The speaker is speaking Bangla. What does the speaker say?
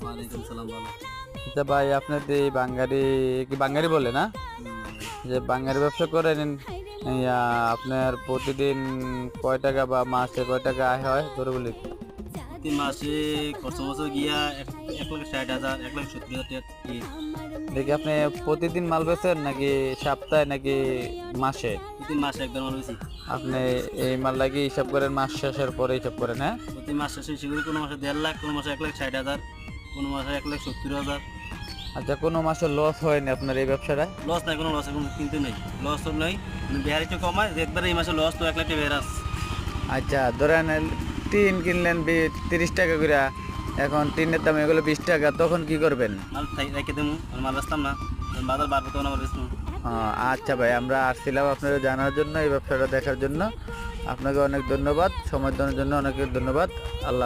ওয়ালাইকুম সালাম, ভালো। আচ্ছা ভাই, আপনার এই বাঙ্গারি কি বাঙ্গারি বলে না, যে বাঙ্গারি ব্যবসা করেন, আপনার প্রতিদিন কয় টাকা বা মাসে কয় টাকা আয় হয় ধরে বলি? প্রতি মাসে খরচ মরচ গিয়া 1,60,000, 1,70,000 টাকা দেখি আপনি প্রতিদিন মাল বেচেন নাকি সপ্তাহে নাকি মাসে? প্রতি মাসে একবার মাল বেশি। আপনি এই মাল লাগি হিসাব করেন, মাস শেষের পরে হিসাব করেন? হ্যাঁ, প্রতি মাস শেষে সেগুলো কোনো মাসে 1.5 লাখ, কোনো মাসে 1,60,000, কোনো মাসে 1,70,000। আচ্ছা, কোনো মাসে লস হয়নি আপনার এই ব্যবসাটা? লস নাই, কোনো লস এখন কিন্তু নেই, লস তো নেই। বিহার একটু কমায় একবার এই মাসে লস তো 1 লাখ টাকা বেরাস। আচ্ছা, ধরেন টিন কিনলেন 30 টাকা করে, এখন টিনের দাম এগুলো 20 টাকা, তখন কি করবেন? মাল রেখে দেবো, মাল বেচতাম না, বাজার বাড়বে তখন আবার বেচবো। আচ্ছা ভাই, আমরা আসছিলাম আপনারা জানার জন্য, এই ব্যবসাটা দেখার জন্য। আপনাকে অনেক ধন্যবাদ, সময় দেওয়ার জন্য অনেক ধন্যবাদ। আল্লাহ হাফেজ।